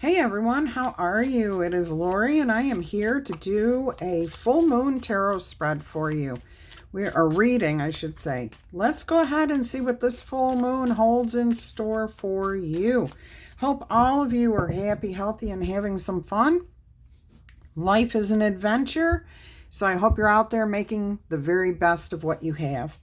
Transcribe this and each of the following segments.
Hey everyone, how are you? It is Laurie and I am here to do a full moon tarot spread for you. We are reading, I should say. Let's go ahead and see what this full moon holds in store for you. Hope all of you are happy, healthy, and having some fun. Life is an adventure, so I hope you're out there making the very best of what you have.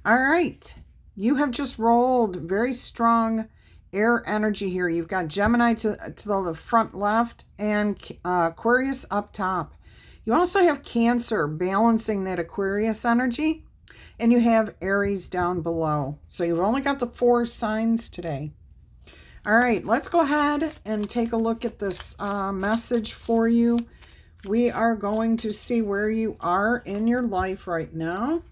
All right, you have just rolled very strong air energy here. You've got Gemini to the front left and Aquarius up top. You also have Cancer balancing that Aquarius energy, and you have Aries down below. So you've only got the 4 signs today. All right, let's go ahead and take a look at this message for you. We are going to see where you are in your life right now,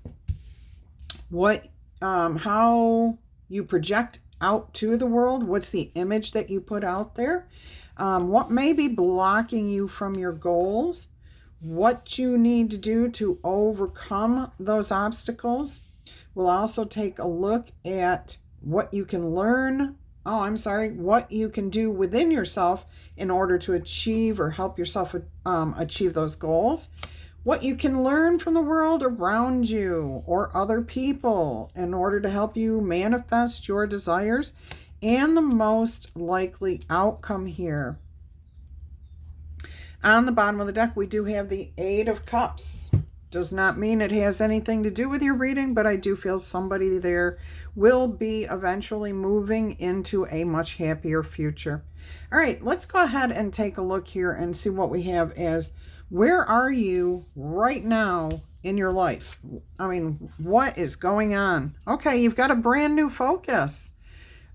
how you project out to the world, what's the image that you put out there, what may be blocking you from your goals, what you need to do to overcome those obstacles. We'll also take a look at what you can what you can do within yourself in order to achieve or help yourself achieve those goals. What you can learn from the world around you or other people in order to help you manifest your desires, and the most likely outcome here. On the bottom of the deck, we do have the 8 of Cups. Does not mean it has anything to do with your reading, but I do feel somebody there will be eventually moving into a much happier future. All right, let's go ahead and take a look here and see what we have as where are you right now in your life? I mean, what is going on? Okay, you've got a brand new focus.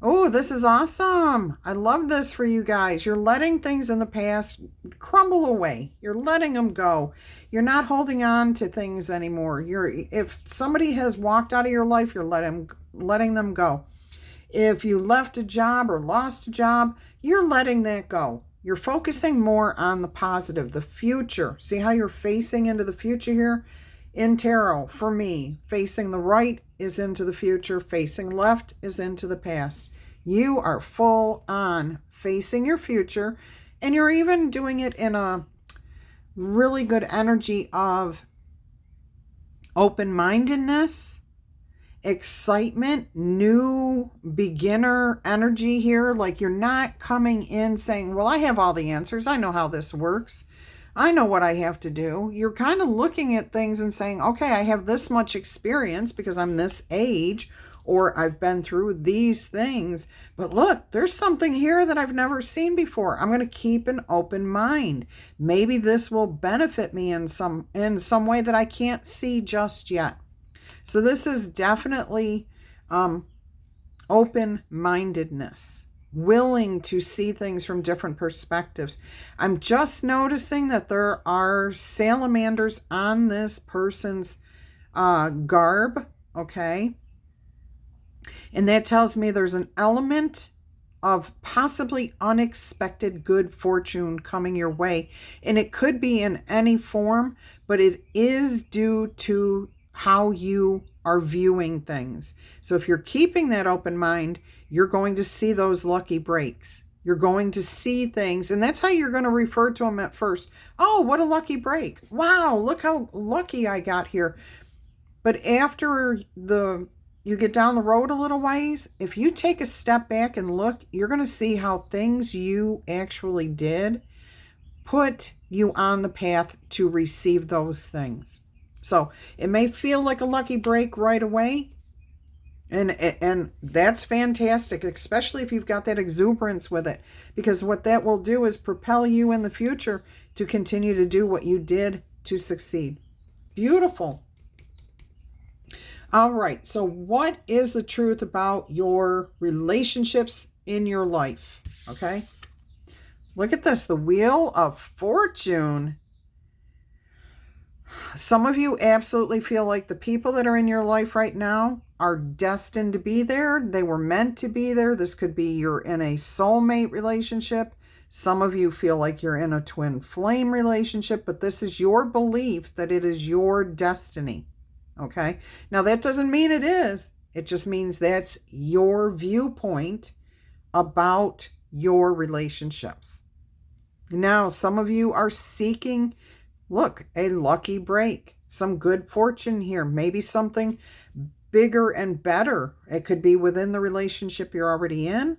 Oh, this is awesome. I love this for you guys. You're letting things in the past crumble away. You're letting them go. You're not holding on to things anymore. If somebody has walked out of your life, you're letting them go. If you left a job or lost a job, you're letting that go. You're focusing more on the positive, the future. See how you're facing into the future here? In tarot, for me, facing the right is into the future, facing left is into the past. You are full on facing your future, and you're even doing it in a really good energy of open-mindedness, excitement, new beginner energy here. Like you're not coming in saying, well, I have all the answers. I know how this works. I know what I have to do. You're kind of looking at things and saying, okay, I have this much experience because I'm this age, or I've been through these things. But look, there's something here that I've never seen before. I'm going to keep an open mind. Maybe this will benefit me in some way that I can't see just yet. So this is definitely open-mindedness, willing to see things from different perspectives. I'm just noticing that there are salamanders on this person's garb, okay? And that tells me there's an element of possibly unexpected good fortune coming your way. And it could be in any form, but it is due to how you are viewing things. So if you're keeping that open mind, you're going to see those lucky breaks. You're going to see things, and that's how you're going to refer to them at first. Oh, what a lucky break. Wow, look how lucky I got here. But after you get down the road a little ways, if you take a step back and look, you're going to see how things you actually did put you on the path to receive those things. So it may feel like a lucky break right away, and that's fantastic, especially if you've got that exuberance with it, because what that will do is propel you in the future to continue to do what you did to succeed. Beautiful. All right, so what is the truth about your relationships in your life? Okay, look at this, the Wheel of Fortune. Some of you absolutely feel like the people that are in your life right now are destined to be there. They were meant to be there. This could be you're in a soulmate relationship. Some of you feel like you're in a twin flame relationship, but this is your belief that it is your destiny. Okay? Now, that doesn't mean it is. It just means that's your viewpoint about your relationships. Now, some of you are seeking, look, a lucky break, some good fortune here, maybe something bigger and better. It could be within the relationship you're already in,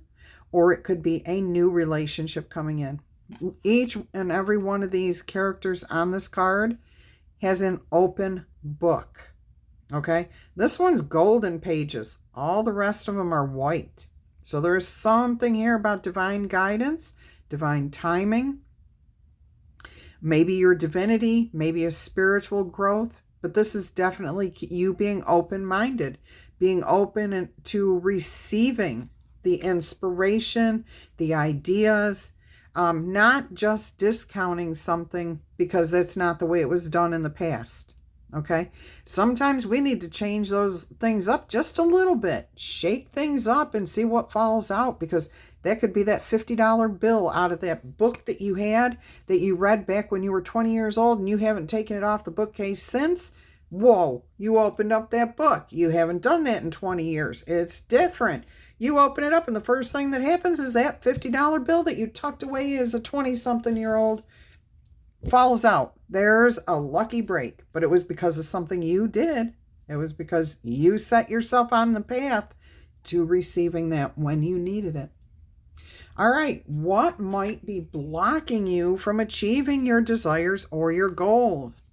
or it could be a new relationship coming in. Each and every one of these characters on this card has an open book. Okay? This one's golden pages. All the rest of them are white. So there's something here about divine guidance, divine timing, maybe your divinity, maybe a spiritual growth. But this is definitely you being open-minded, being open to receiving the inspiration, the ideas, not just discounting something because that's not the way it was done in the past. Okay? Sometimes we need to change those things up just a little bit. Shake things up and see what falls out, because that could be that $50 bill out of that book that you had, that you read back when you were 20 years old and you haven't taken it off the bookcase since. Whoa, you opened up that book. You haven't done that in 20 years. It's different. You open it up and the first thing that happens is that $50 bill that you tucked away as a 20-something-year-old falls out. There's a lucky break, but it was because of something you did. It was because you set yourself on the path to receiving that when you needed it. All right, what might be blocking you from achieving your desires or your goals?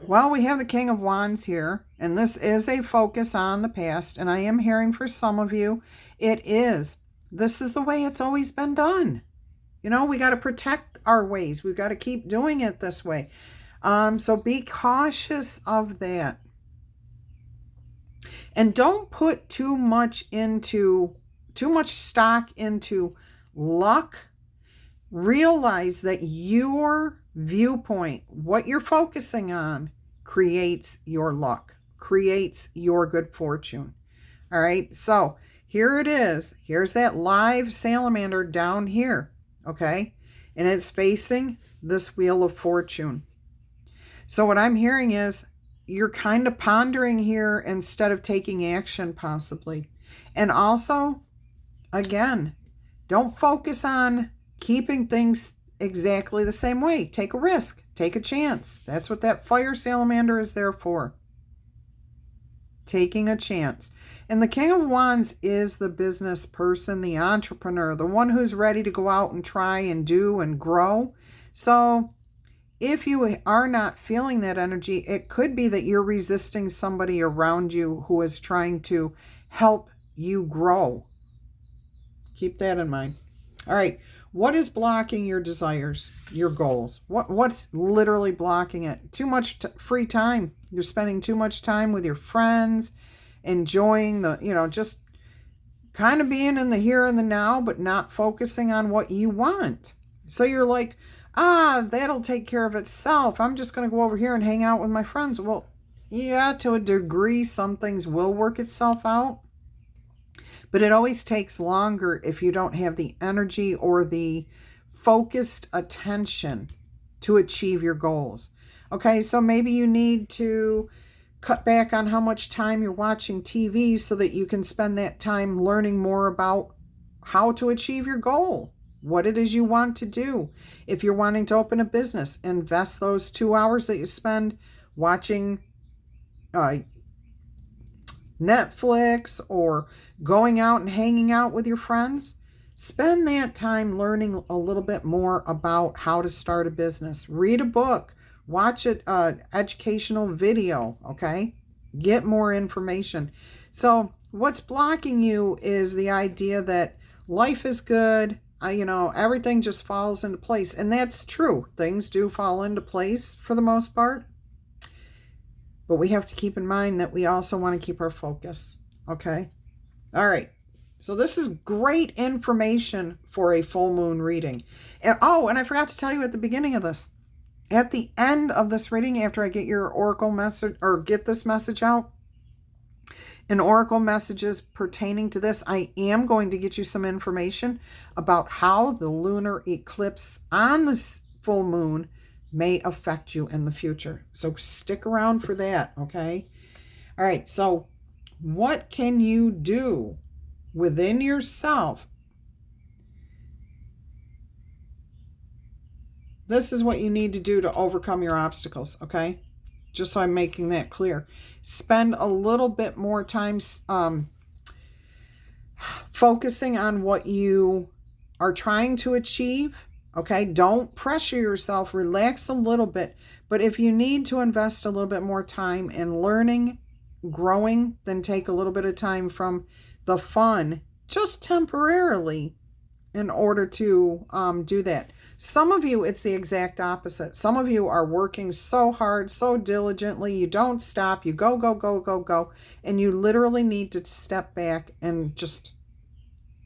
Well, we have the King of Wands here, and this is a focus on the past, and I am hearing for some of you, this is the way it's always been done. You know, we got to protect our ways. We've got to keep doing it this way. So be cautious of that. And don't put too much stock into luck. Realize that your viewpoint, what you're focusing on, creates your luck, creates your good fortune. All right, so here it is. Here's that live salamander down here, okay? And it's facing this wheel of fortune. So what I'm hearing is you're kind of pondering here instead of taking action, possibly. And also, again, don't focus on keeping things exactly the same way. Take a risk. Take a chance. That's what that fire salamander is there for. Taking a chance. And the King of Wands is the business person, the entrepreneur, the one who's ready to go out and try and do and grow. So if you are not feeling that energy, it could be that you're resisting somebody around you who is trying to help you grow. Keep that in mind. All right. What is blocking your desires, your goals? What's literally blocking it? Too much free time. You're spending too much time with your friends, enjoying just kind of being in the here and the now, but not focusing on what you want. So you're like, that'll take care of itself. I'm just going to go over here and hang out with my friends. Well, yeah, to a degree, some things will work itself out. But it always takes longer if you don't have the energy or the focused attention to achieve your goals. Okay, so maybe you need to cut back on how much time you're watching TV so that you can spend that time learning more about how to achieve your goal, what it is you want to do. If you're wanting to open a business, invest those 2 hours that you spend watching Netflix or going out and hanging out with your friends. Spend that time learning a little bit more about how to start a business. Read a book, watch an educational video, okay? Get more information. So what's blocking you is the idea that life is good, everything just falls into place. And that's true. Things do fall into place for the most part. But we have to keep in mind that we also want to keep our focus, okay? All right. So this is great information for a full moon reading. And I forgot to tell you at the beginning of this. At the end of this reading, after I get your oracle message or get this message out, and oracle messages pertaining to this, I am going to get you some information about how the lunar eclipse on this full moon may affect you in the future. So stick around for that, okay? All right, so what can you do within yourself This is what you need to do to overcome your obstacles, okay? Just so I'm making that clear. Spend a little bit more time focusing on what you are trying to achieve, okay? Don't pressure yourself. Relax a little bit. But if you need to invest a little bit more time in learning, growing, then take a little bit of time from the fun, just temporarily, in order to do that. Some of you, it's the exact opposite. Some of you are working so hard, so diligently, you don't stop, you go, go, go, go, go, and you literally need to step back and just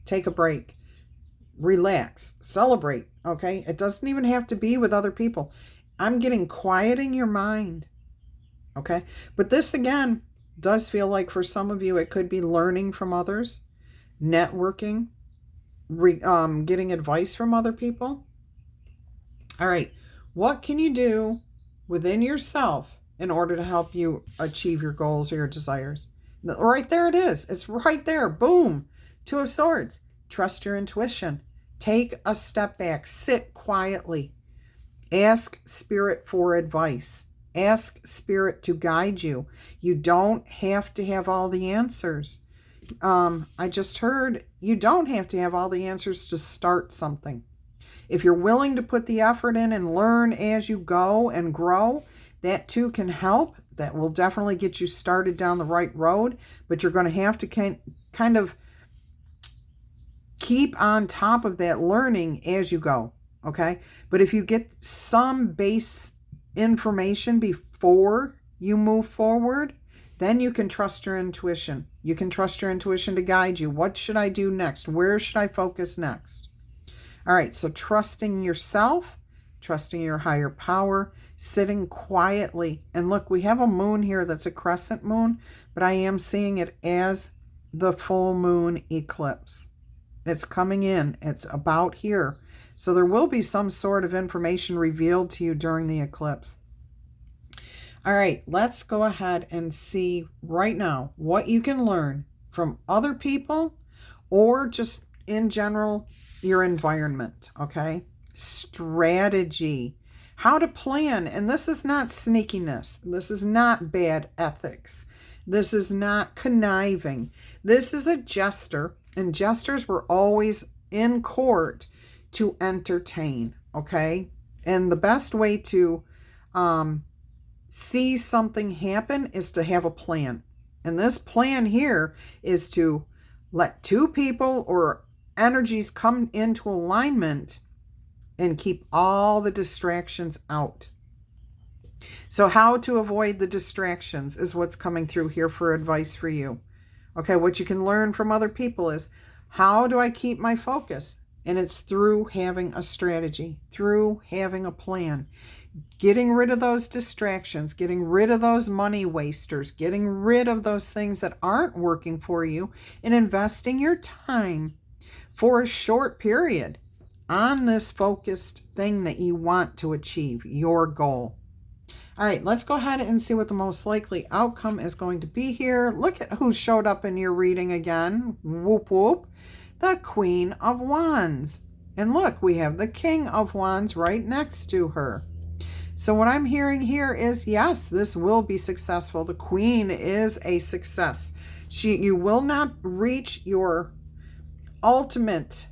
take a break, relax, celebrate, okay? It doesn't even have to be with other people. I'm getting quieting your mind, okay? But this, again, does feel like for some of you, it could be learning from others, networking, getting advice from other people. All right, what can you do within yourself in order to help you achieve your goals or your desires? Right there it is. It's right there. Boom. Two of Swords. Trust your intuition. Take a step back. Sit quietly. Ask Spirit for advice. Ask Spirit to guide you. You don't have to have all the answers. I just heard you don't have to have all the answers to start something. If you're willing to put the effort in and learn as you go and grow, that too can help. That will definitely get you started down the right road, but you're going to have to kind of keep on top of that learning as you go, okay? But if you get some base information before you move forward, then you can trust your intuition. You can trust your intuition to guide you. What should I do next? Where should I focus next? All right, so trusting yourself, trusting your higher power, sitting quietly. And look, we have a moon here that's a crescent moon, but I am seeing it as the full moon eclipse. It's coming in. It's about here. So there will be some sort of information revealed to you during the eclipse. All right, let's go ahead and see right now what you can learn from other people or just in general, your environment, okay? Strategy, how to plan. And this is not sneakiness. This is not bad ethics. This is not conniving. This is a jester, and jesters were always in court to entertain, okay? And the best way to see something happen is to have a plan. And this plan here is to let two people or energies come into alignment and keep all the distractions out. So how to avoid the distractions is what's coming through here for advice for you. Okay, what you can learn from other people is, how do I keep my focus? And it's through having a strategy, through having a plan, getting rid of those distractions, getting rid of those money wasters, getting rid of those things that aren't working for you, and investing your time for a short period on this focused thing that you want to achieve, your goal. All right, let's go ahead and see what the most likely outcome is going to be here. Look at who showed up in your reading again. Whoop, whoop. The Queen of Wands. And look, we have the King of Wands right next to her. So what I'm hearing here is, yes, this will be successful. The Queen is a success. You will not reach your ultimate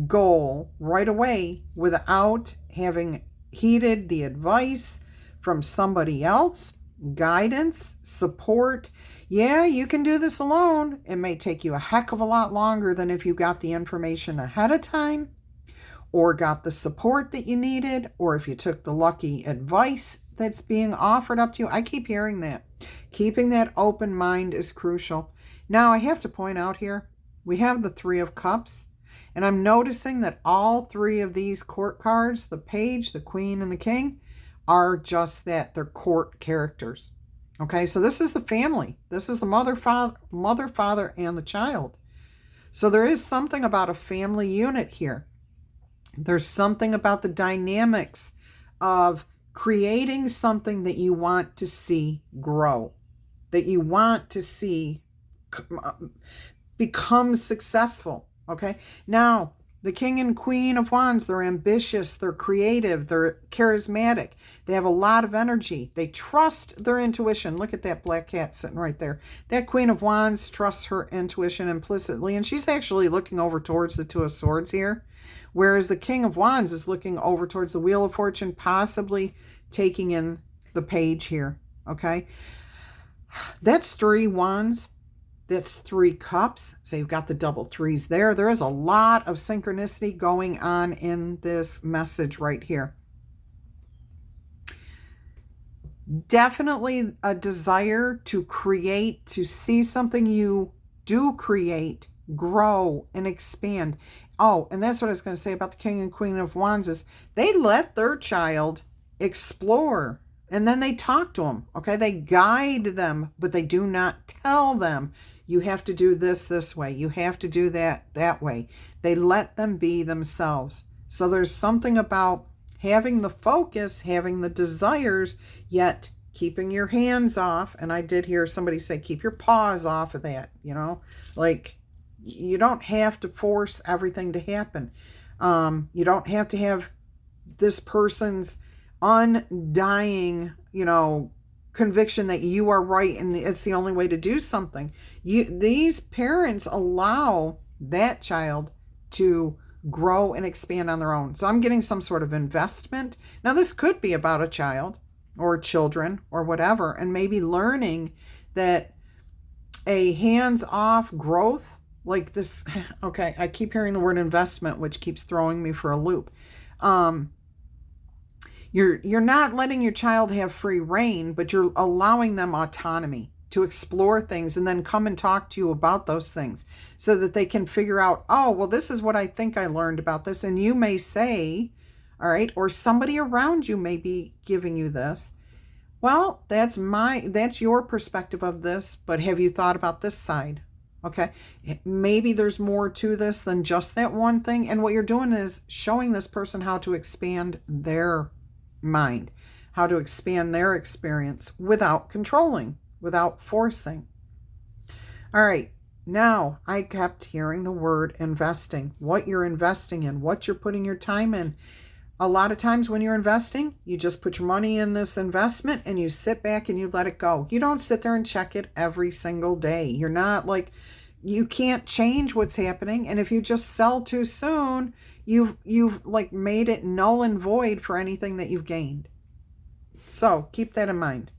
goal right away without having heeded the advice from somebody else, guidance, support. Yeah, you can do this alone. It may take you a heck of a lot longer than if you got the information ahead of time or got the support that you needed, or if you took the lucky advice that's being offered up to you. I keep hearing that. Keeping that open mind is crucial. Now, I have to point out here, we have the Three of Cups, and I'm noticing that all three of these court cards, the Page, the Queen, and the King, are just that. They're court characters. Okay, so this is the family. This is the mother, father, and the child. So there is something about a family unit here. There's something about the dynamics of creating something that you want to see grow, that you want to see become successful. Okay, now The King and Queen of Wands, they're ambitious, they're creative, they're charismatic. They have a lot of energy. They trust their intuition. Look at that black cat sitting right there. That Queen of Wands trusts her intuition implicitly, and she's actually looking over towards the Two of Swords here, whereas the King of Wands is looking over towards the Wheel of Fortune, possibly taking in the page here, okay? That's 3 wands. That's 3 cups. So you've got the double threes there. There is a lot of synchronicity going on in this message right here. Definitely a desire to create, to see something you do create, grow, and expand. Oh, and that's what I was going to say about the King and Queen of Wands is they let their child explore, and then they talk to them, okay? They guide them, but they do not tell them, you have to do this way. You have to do that way. They let them be themselves. So there's something about having the focus, having the desires, yet keeping your hands off. And I did hear somebody say, keep your paws off of that, you know? Like, you don't have to force everything to happen. You don't have to have this person's undying, conviction that you are right and it's the only way to do something. These parents allow that child to grow and expand on their own. So I'm getting some sort of investment. Now this could be about a child or children or whatever, and maybe learning that a hands-off growth like this. Okay, I keep hearing the word investment, which keeps throwing me for a loop. You're not letting your child have free reign, but you're allowing them autonomy to explore things and then come and talk to you about those things so that they can figure out, oh, well, this is what I think I learned about this. And you may say, all right, or somebody around you may be giving you this. Well, that's your perspective of this, but have you thought about this side? Okay, maybe there's more to this than just that one thing. And what you're doing is showing this person how to expand their mind, how to expand their experience without controlling, without forcing. All right, now I kept hearing the word investing, what you're investing in, what you're putting your time in. A lot of times when you're investing, you just put your money in this investment and you sit back and you let it go. You don't sit there and check it every single day. You're not like, you can't change what's happening. And if you just sell too soon, you've like made it null and void for anything that you've gained. So keep that in mind.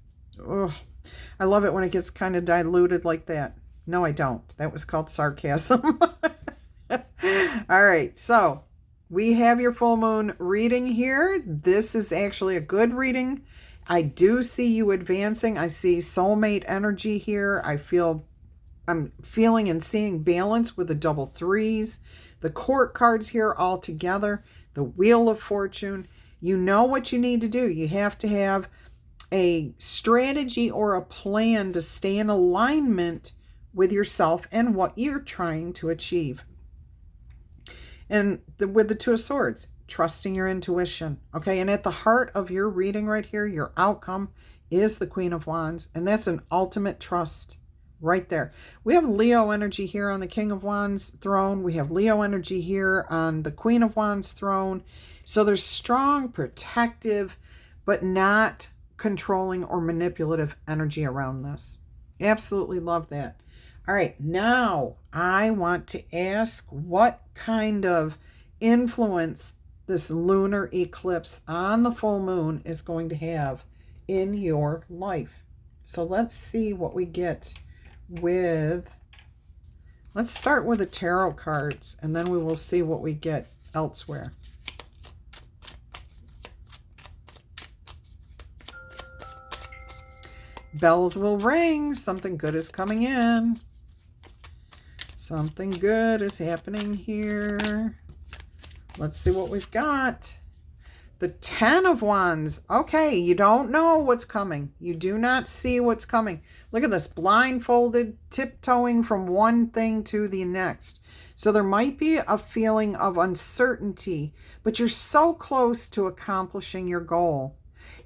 Ugh, I love it when it gets kind of diluted like that. No, I don't. That was called sarcasm. All right, so we have your full moon reading here. This is actually a good reading. I do see you advancing. I see soulmate energy here. I'm feeling and seeing balance with the double threes. The court cards here all together. The Wheel of Fortune. You know what you need to do. You have to have a strategy or a plan to stay in alignment with yourself and what you're trying to achieve. And with the Two of Swords, trusting your intuition. Okay, and at the heart of your reading right here, your outcome is the Queen of Wands. And that's an ultimate trust right there. We have Leo energy here on the King of Wands throne. We have Leo energy here on the Queen of Wands throne. So there's strong, protective, but not controlling or manipulative energy around this. Absolutely love that. All right, now I want to ask what kind of influence this lunar eclipse on the full moon is going to have in your life. So let's see what we get with, let's start with the tarot cards and then we will see what we get elsewhere. Bells will ring. Something good is coming in. Something good is happening here. Let's see what we've got. The 10 of Wands. Okay, you don't know what's coming. You do not see what's coming. Look at this, blindfolded, tiptoeing from one thing to the next. So there might be a feeling of uncertainty, but you're so close to accomplishing your goal.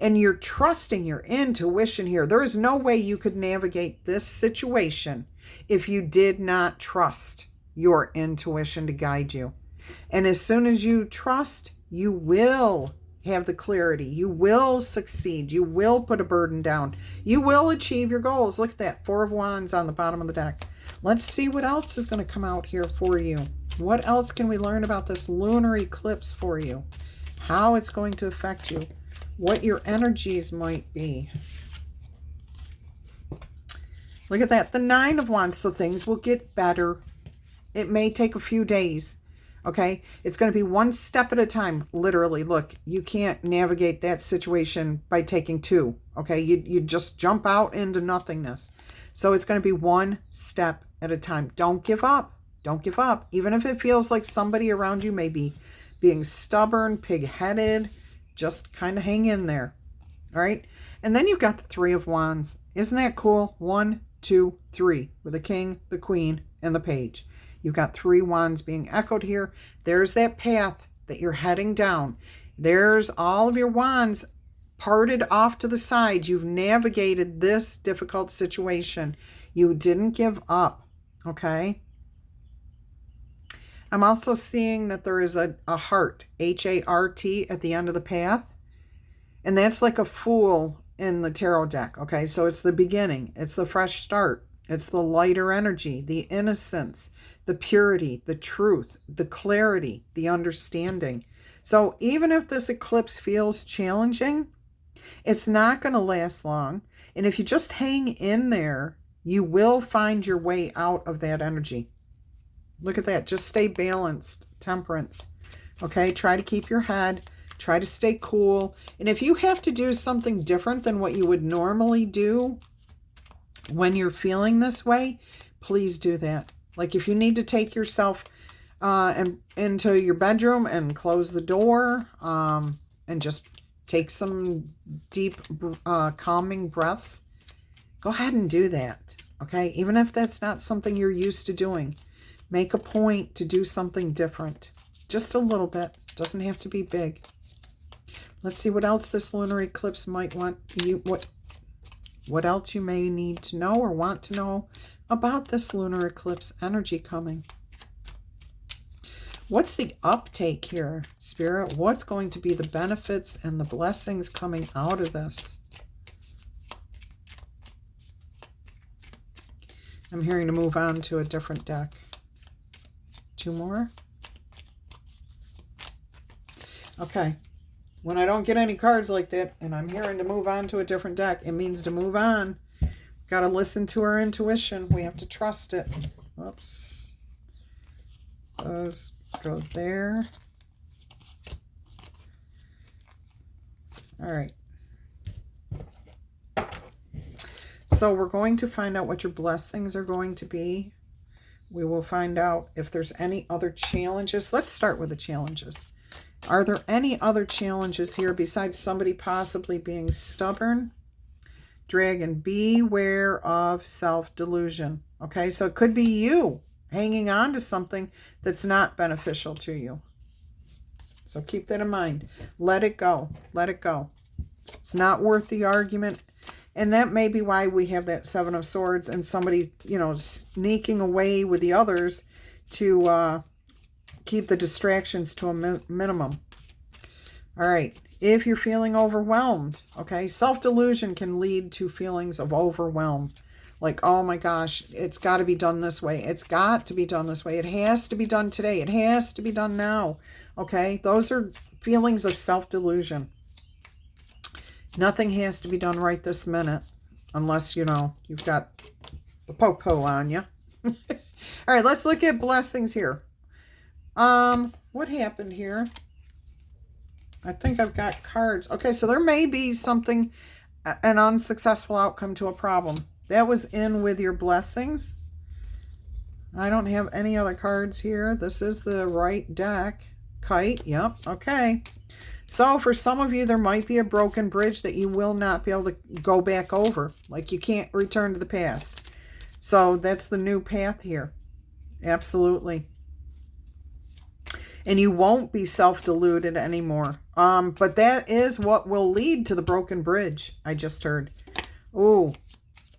And you're trusting your intuition here. There is no way you could navigate this situation if you did not trust your intuition to guide you. And as soon as you trust, you will have the clarity. You will succeed. You will put a burden down. You will achieve your goals. Look at that, 4 of Wands on the bottom of the deck. Let's see what else is going to come out here for you. What else can we learn about this lunar eclipse for you? How it's going to affect you. What your energies might be. Look at that, the 9 of Wands. So things will get better. It may take a few days. Okay, it's going to be one step at a time, literally. Look, you can't navigate that situation by taking 2. Okay, you just jump out into nothingness. So it's going to be one step at a time. Don't give up. Don't give up. Even if it feels like somebody around you may be being stubborn, pig-headed, just kind of hang in there. All right, and then you've got the 3 of Wands. Isn't that cool? 1, 2, 3, with the king, the queen, and the page. You've got 3 wands being echoed here. There's that path that you're heading down. There's all of your wands parted off to the side. You've navigated this difficult situation. You didn't give up, okay? I'm also seeing that there is a heart, H-A-R-T, at the end of the path. And that's like a fool in the tarot deck, okay? So it's the beginning. It's the fresh start. It's the lighter energy, the innocence, the purity, the truth, the clarity, the understanding. So even if this eclipse feels challenging, it's not going to last long. And if you just hang in there, you will find your way out of that energy. Look at that. Just stay balanced. Temperance. Okay? Try to keep your head. Try to stay cool. And if you have to do something different than what you would normally do when you're feeling this way, please do that. Like if you need to take yourself into your bedroom and close the door and just take some deep calming breaths, go ahead and do that. Okay? Even if that's not something you're used to doing, make a point to do something different. Just a little bit. Doesn't have to be big. Let's see what else this lunar eclipse might want you, what else you may need to know or want to know about this lunar eclipse energy coming. What's the uptake here, Spirit? What's going to be the benefits and the blessings coming out of this? I'm hearing to move on to a different deck. 2 more. Okay. When I don't get any cards like that and I'm hearing to move on to a different deck, it means to move on. Got to listen to our intuition. We have to trust it. Oops. Those go there. All right. So we're going to find out what your blessings are going to be. We will find out if there's any other challenges. Let's start with the challenges. Are there any other challenges here besides somebody possibly being stubborn? Dragon, beware of self-delusion. Okay, so it could be you hanging on to something that's not beneficial to you. So keep that in mind. Let it go. Let it go. It's not worth the argument. And that may be why we have that 7 of Swords and somebody, you know, sneaking away with the others to keep the distractions to a minimum. All right. If you're feeling overwhelmed, okay, self-delusion can lead to feelings of overwhelm. Like, oh my gosh, it's got to be done this way. It's got to be done this way. It has to be done today. It has to be done now. Okay, those are feelings of self-delusion. Nothing has to be done right this minute unless, you know, you've got the po-po on you. All right, let's look at blessings here. What happened here? I think I've got cards. Okay, so there may be something, an unsuccessful outcome to a problem. That was in with your blessings. I don't have any other cards here. This is the right deck. Kite, yep, okay. So for some of you, there might be a broken bridge that you will not be able to go back over. Like you can't return to the past. So that's the new path here. Absolutely. And you won't be self-deluded anymore. But that is what will lead to the broken bridge, I just heard. Ooh.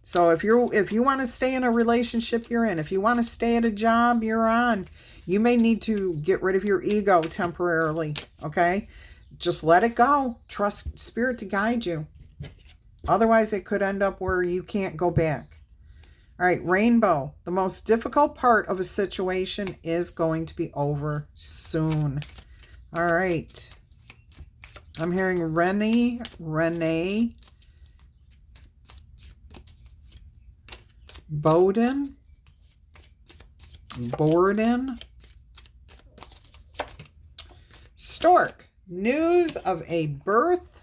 So if you want to stay in a relationship you're in, if you want to stay at a job you're on, You may need to get rid of your ego temporarily, okay? Just let it go. Trust Spirit to guide you. Otherwise, it could end up where you can't go back. All right, Rainbow. The most difficult part of a situation is going to be over soon. All right. I'm hearing Renee, Borden, Stork. News of a birth,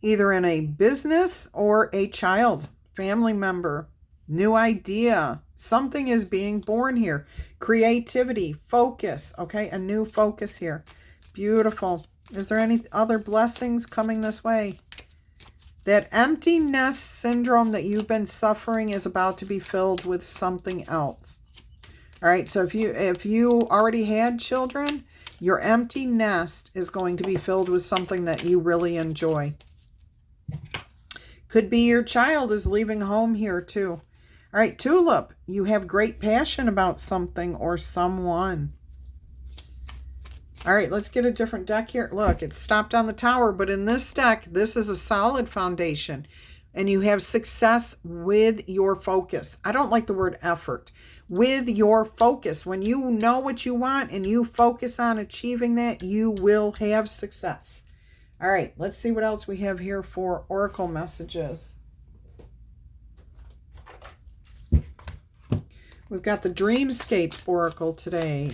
either in a business or a child, family member, new idea. Something is being born here. Creativity, focus, okay? A new focus here. Beautiful. Is there any other blessings coming this way? That empty nest syndrome that you've been suffering is about to be filled with something else. All right, so if you already had children, your empty nest is going to be filled with something that you really enjoy. Could be your child is leaving home here too. All right, Tulip, you have great passion about something or someone. All right, let's get a different deck here. Look, it's stopped on the Tower, but in this deck, this is a solid foundation. And you have success with your focus. I don't like the word effort. With your focus. When you know what you want and you focus on achieving that, you will have success. All right, let's see what else we have here for Oracle messages. We've got the Dreamscape Oracle today.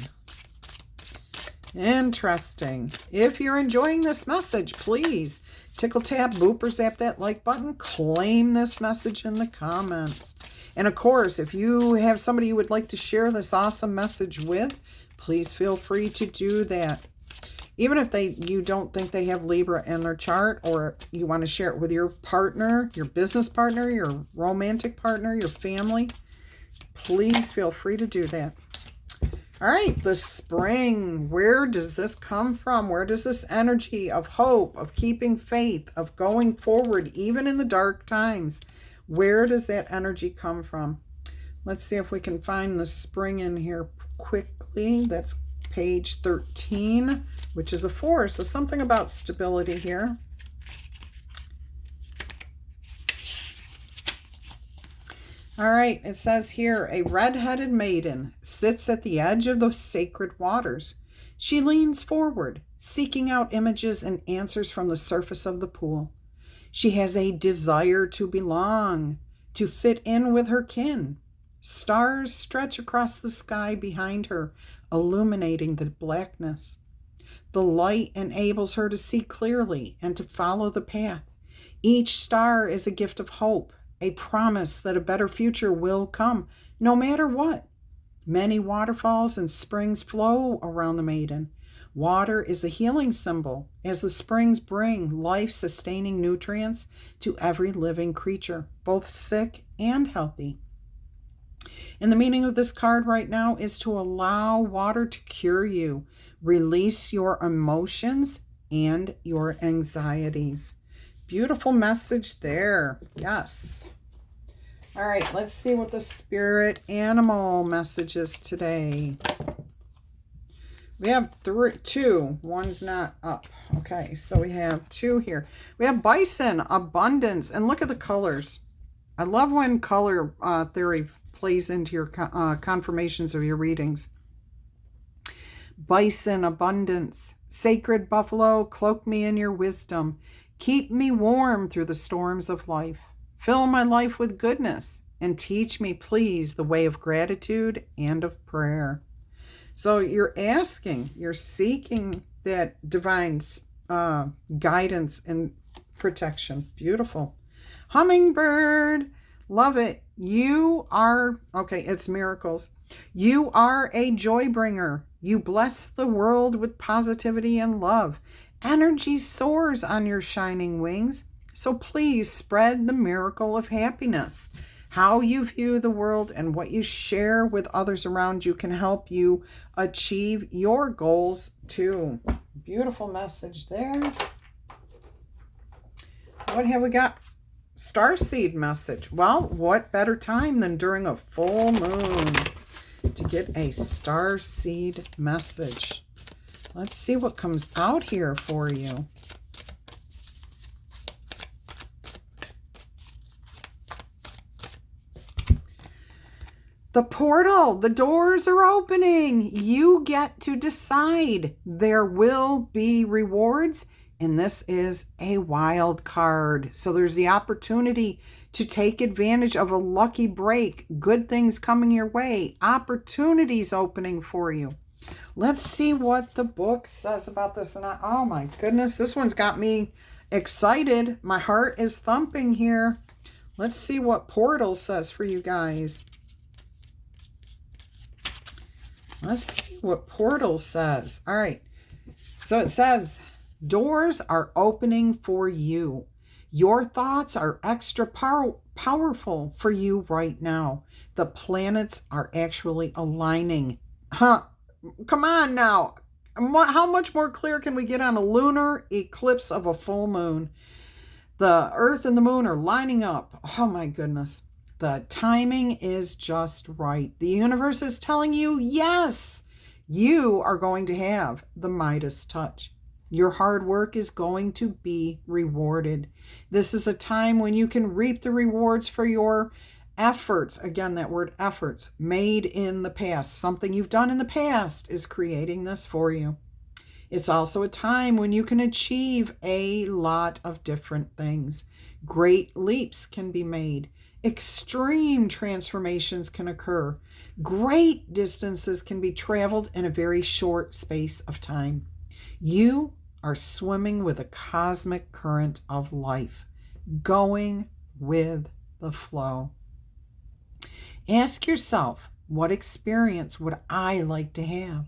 Interesting. If you're enjoying this message, please tickle, tap, boop, or zap that like button. Claim this message in the comments. And of course, if you have somebody you would like to share this awesome message with, please feel free to do that. Even if you don't think they have Libra in their chart, or you want to share it with your partner, your business partner, your romantic partner, your family, please feel free to do that. All right, the spring. Where does this come from? Where does this energy of hope, of keeping faith, of going forward, even in the dark times, where does that energy come from? Let's see if we can find the spring in here quickly. That's page 13, which is a 4. So something about stability here. All right, it says here, a red-headed maiden sits at the edge of the sacred waters. She leans forward, seeking out images and answers from the surface of the pool. She has a desire to belong, to fit in with her kin. Stars stretch across the sky behind her, illuminating the blackness. The light enables her to see clearly and to follow the path. Each star is a gift of hope, a promise that a better future will come, no matter what. Many waterfalls and springs flow around the maiden. Water is a healing symbol, as the springs bring life-sustaining nutrients to every living creature, both sick and healthy. And the meaning of this card right now is to allow water to cure you, release your emotions and your anxieties. Beautiful message there. Yes. All right, let's see what the spirit animal message is today. We have 2. One's not up. Okay, so we have 2 here. We have bison, abundance, and look at the colors. I love when color theory plays into your confirmations of your readings. Bison, abundance, sacred buffalo, cloak me in your wisdom. Keep me warm through the storms of life. Fill my life with goodness and teach me, please, the way of gratitude and of prayer. So you're asking, you're seeking that divine guidance and protection. Beautiful. Hummingbird, love it. You are, okay, it's miracles. You are a joy bringer. You bless the world with positivity and love. Energy soars on your shining wings. So please spread the miracle of happiness. How you view the world and what you share with others around you can help you achieve your goals too. Beautiful message there. What have we got? Starseed message. Well, what better time than during a full moon? to get a star seed message. Let's see what comes out here for you. The portal, the doors are opening. You get to decide. There will be rewards, and this is a wild card. So there's the opportunity to take advantage of a lucky break, good things coming your way, opportunities opening for you. Let's see what the book says about this. And oh my goodness, this one's got me excited. My heart is thumping here. Let's see what Portal says for you guys. Let's see what Portal says. All right. So it says, doors are opening for you. Your thoughts are extra powerful for you right now. The planets are actually aligning. Huh? Come on now. How much more clear can we get on a lunar eclipse of a full moon? The Earth and the moon are lining up. Oh my goodness. The timing is just right. The universe is telling you, yes, you are going to have the Midas touch. Your hard work is going to be rewarded. This is a time when you can reap the rewards for your efforts. Again, that word efforts, made in the past. Something you've done in the past is creating this for you. It's also a time when you can achieve a lot of different things. Great leaps can be made. Extreme transformations can occur. Great distances can be traveled in a very short space of time. You are swimming with a cosmic current of life, going with the flow. Ask yourself, what experience would I like to have?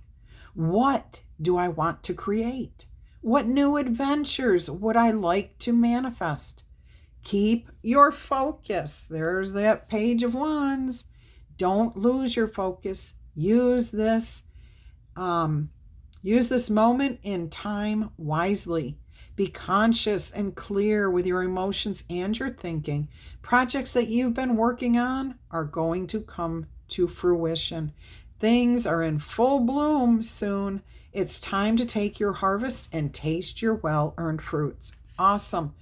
What do I want to create? What new adventures would I like to manifest? Keep your focus. There's that Page of Wands. Don't lose your focus. Use this moment in time wisely. Be conscious and clear with your emotions and your thinking. Projects that you've been working on are going to come to fruition. Things are in full bloom soon. It's time to take your harvest and taste your well-earned fruits. Awesome.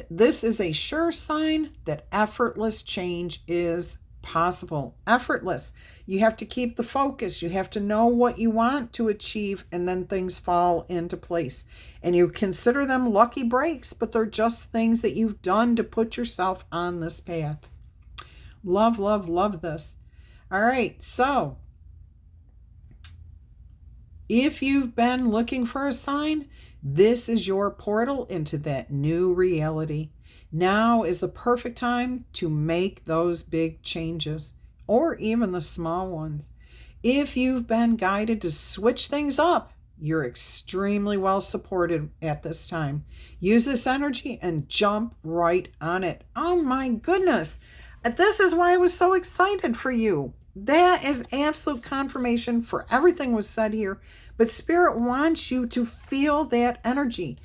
This is a sure sign that effortless change is possible. Effortless. You have to keep the focus. You have to know what you want to achieve, and then things fall into place. And you consider them lucky breaks, but they're just things that you've done to put yourself on this path. Love, love, love this. All right, so if you've been looking for a sign, this is your portal into that new reality. Now is the perfect time to make those big changes, or even the small ones. If you've been guided to switch things up, you're extremely well supported at this time. Use this energy and jump right on it. Oh my goodness. This is why I was so excited for you. That is absolute confirmation for everything was said here. But Spirit wants you to feel that energy.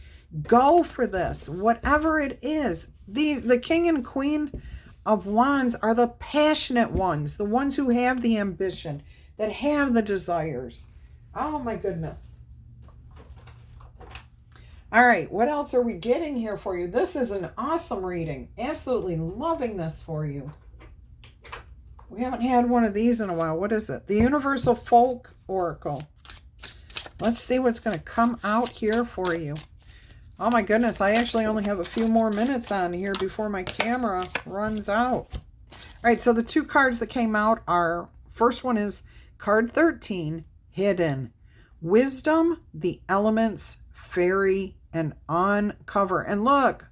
Go for this, whatever it is. The King and Queen of Wands are the passionate ones, the ones who have the ambition, that have the desires. Oh my goodness. All right, what else are we getting here for you? This is an awesome reading. Absolutely loving this for you. We haven't had one of these in a while. What is it? The Universal Folk Oracle. Let's see what's going to come out here for you. Oh my goodness, I actually only have a few more minutes on here before my camera runs out. All right, so the two cards that came out are, first one is card 13, Hidden. Wisdom, the Elements, Fairy, and Uncover. And look,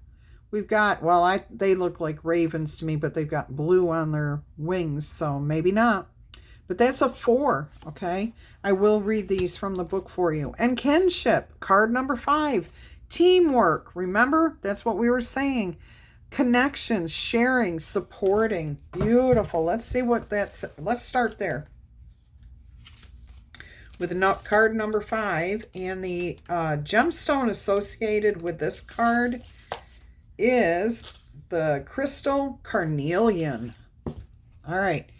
we've got, well, they look like ravens to me, but they've got blue on their wings, so maybe not. But that's a 4, okay? I will read these from the book for you. And Kinship, card number 5. Teamwork, remember? That's what we were saying. Connections, sharing, supporting. Beautiful. Let's see what that's, let's start there. With card number 5. And the gemstone associated with this card is the crystal carnelian. All right.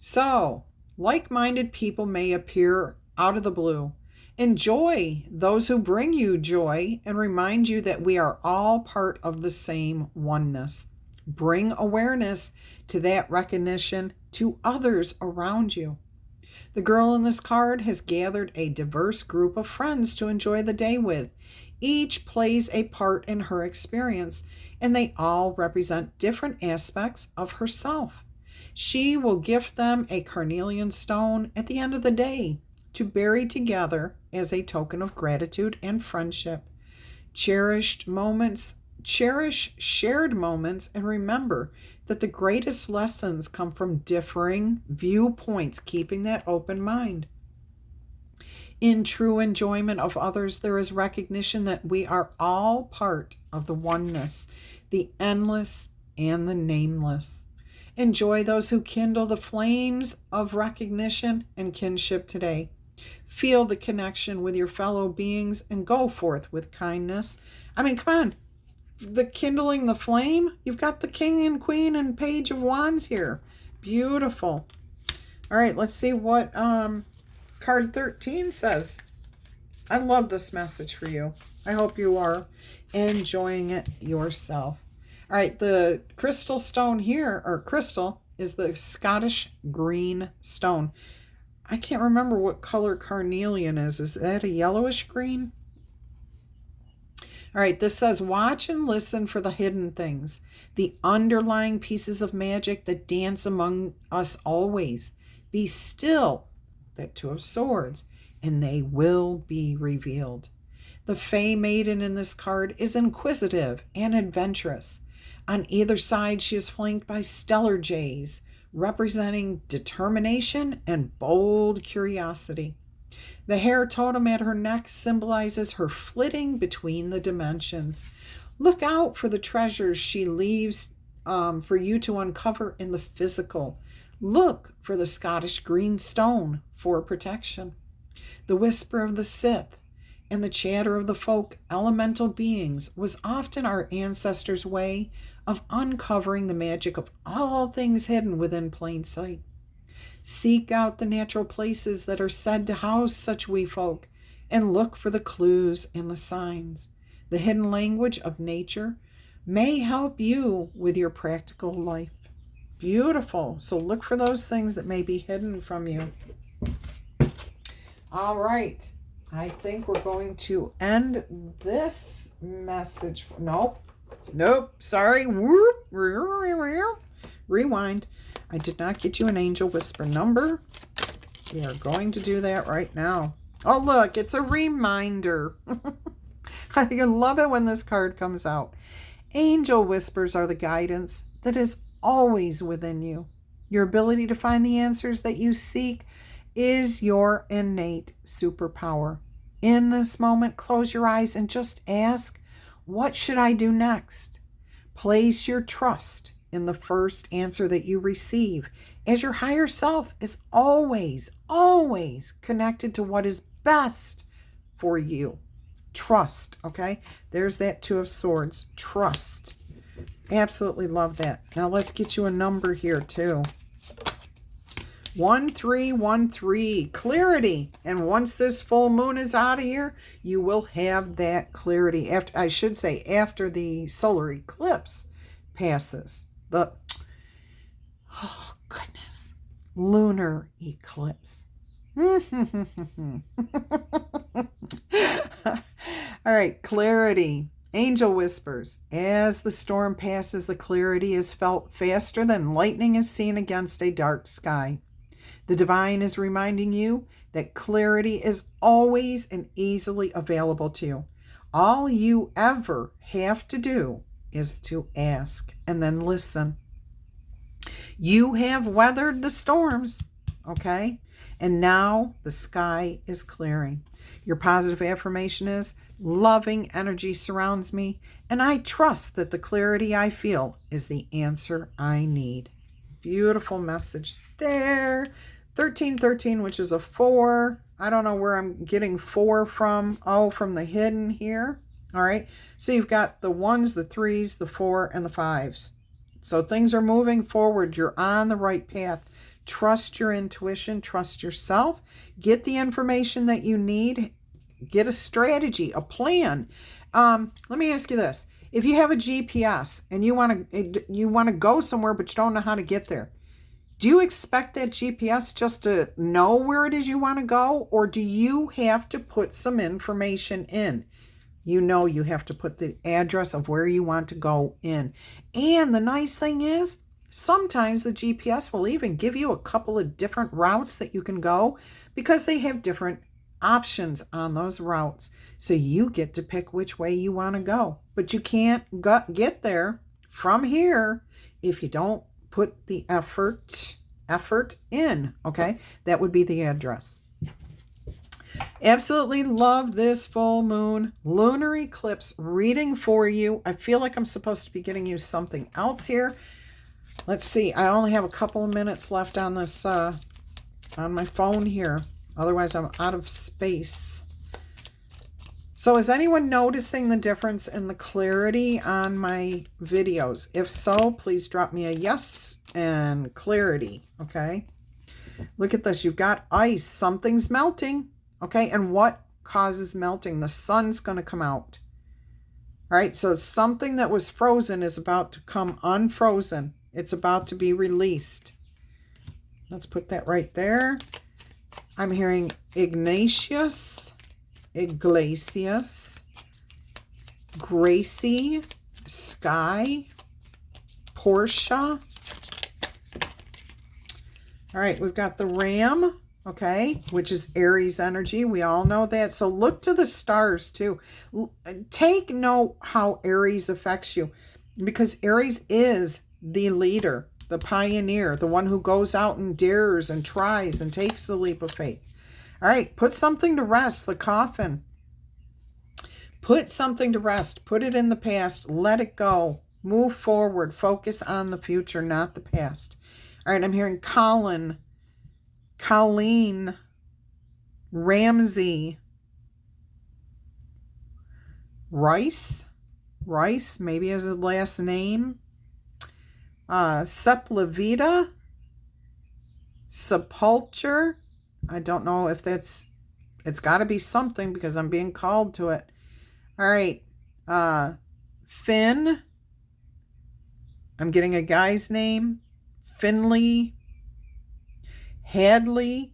So, like-minded people may appear out of the blue. Enjoy those who bring you joy and remind you that we are all part of the same oneness. Bring awareness to that recognition to others around you. The girl in this card has gathered a diverse group of friends to enjoy the day with. Each plays a part in her experience, and they all represent different aspects of herself. She will gift them a carnelian stone at the end of the day to bury together as a token of gratitude and friendship. Cherish shared moments, and remember that the greatest lessons come from differing viewpoints, keeping that open mind. In true enjoyment of others, there is recognition that we are all part of the oneness, the endless and the nameless. Enjoy those who kindle the flames of recognition and kinship today. Feel the connection with your fellow beings and go forth with kindness. I mean, come on. The kindling the flame, you've got the king and queen and page of wands here. Beautiful. All right, let's see what card 13 says. I love this message for you. I hope you are enjoying it yourself. All right, the crystal stone here, or crystal, is the Scottish green stone. I can't remember what color carnelian is. Is that a yellowish green? All right, this says, watch and listen for the hidden things, the underlying pieces of magic that dance among us always. Be still, that Two of Swords, and they will be revealed. The Fey Maiden in this card is inquisitive and adventurous. On either side, she is flanked by stellar jays, representing determination and bold curiosity. The hair totem at her neck symbolizes her flitting between the dimensions. Look out for the treasures she leaves for you to uncover in the physical. Look for the Scottish green stone for protection. The whisper of the Sith and the chatter of the folk elemental beings was often our ancestors' way of uncovering the magic of all things hidden within plain sight. Seek out the natural places that are said to house such wee folk, and look for the clues and the signs. The hidden language of nature may help you with your practical life. Beautiful. So look for those things that may be hidden from you. All right. I think we're going to end this message. Nope. Sorry. Rewind. I did not get you an angel whisper number. We are going to do that right now. Oh, look, it's a reminder. I love it when this card comes out. Angel whispers are the guidance that is always within you. Your ability to find the answers that you seek is your innate superpower. In this moment, close your eyes and just ask, what should I do next? Place your trust in the first answer that you receive, as your higher self is always, always connected to what is best for you. Trust, okay? There's that Two of Swords. Trust. Absolutely love that. Now let's get you a number here too. 1313. Clarity. And once this full moon is out of here, you will have that clarity. After the solar eclipse passes. Oh goodness, lunar eclipse. All right, clarity. Angel whispers. As the storm passes, the clarity is felt faster than lightning is seen against a dark sky. The divine is reminding you that clarity is always and easily available to you. All you ever have to do is to ask and then listen. You have weathered the storms, okay? And now the sky is clearing. Your positive affirmation is, loving energy surrounds me, and I trust that the clarity I feel is the answer I need. Beautiful message there. 1313, which is a 4. I don't know where I'm getting 4 from. Oh, from the hidden here. All right. So you've got the 1s, the 3s, the 4, and the 5s. So things are moving forward. You're on the right path. Trust your intuition, trust yourself, get the information that you need, get a strategy, a plan. Let me ask you this. If you have a GPS and you want to go somewhere, but you don't know how to get there, do you expect that GPS just to know where it is you want to go? Or do you have to put some information in? You know you have to put the address of where you want to go in. And the nice thing is, sometimes the GPS will even give you a couple of different routes that you can go because they have different options on those routes. So you get to pick which way you want to go. But you can't get there from here if you don't put the effort in, okay? That would be the address. Absolutely love this full moon lunar eclipse reading for you. I feel like I'm supposed to be getting you something else here. Let's see. I only have a couple of minutes left on this on my phone here. Otherwise, I'm out of space. So is anyone noticing the difference in the clarity on my videos? If so, please drop me a yes and clarity, okay? Look at this. You've got ice. Something's melting, okay? And what causes melting? The sun's going to come out. All right, so something that was frozen is about to come unfrozen. It's about to be released. Let's put that right there. I'm hearing Ignatius, Gracie, Sky, Portia. All right, we've got the Ram, okay, which is Aries energy. We all know that. So look to the stars too. Take note how Aries affects you, because Aries is the leader, the pioneer, the one who goes out and dares and tries and takes the leap of faith. All right, put something to rest, the coffin. Put something to rest. Put it in the past. Let it go. Move forward. Focus on the future, not the past. All right, I'm hearing Colleen, Ramsey, Rice, maybe as a last name. Sepulveda, Sepulture. I don't know if it's got to be something because I'm being called to it. All right. Finn. I'm getting a guy's name. Finley. Hadley.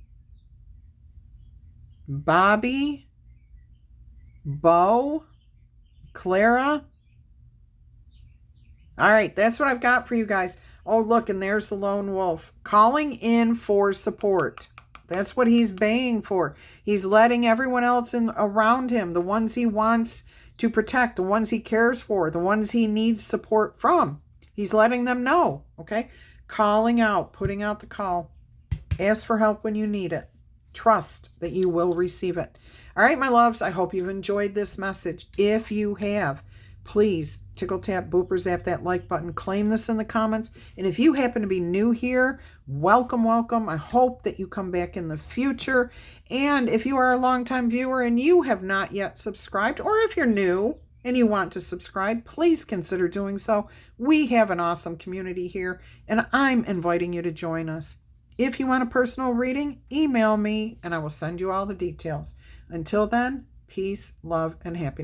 Bobby. Bo. Clara. All right, that's what I've got for you guys. Oh, look, and there's the lone wolf calling in for support. That's what he's baying for. He's letting everyone else in around him, the ones he wants to protect, the ones he cares for, the ones he needs support from. He's letting them know, okay? Calling out, putting out the call. Ask for help when you need it. Trust that you will receive it. All right, my loves, I hope you've enjoyed this message. If you have, please tickle, tap, booper, zap that like button. Claim this in the comments. And if you happen to be new here, welcome, welcome. I hope that you come back in the future. And if you are a longtime viewer and you have not yet subscribed, or if you're new and you want to subscribe, please consider doing so. We have an awesome community here, and I'm inviting you to join us. If you want a personal reading, email me, and I will send you all the details. Until then, peace, love, and happiness.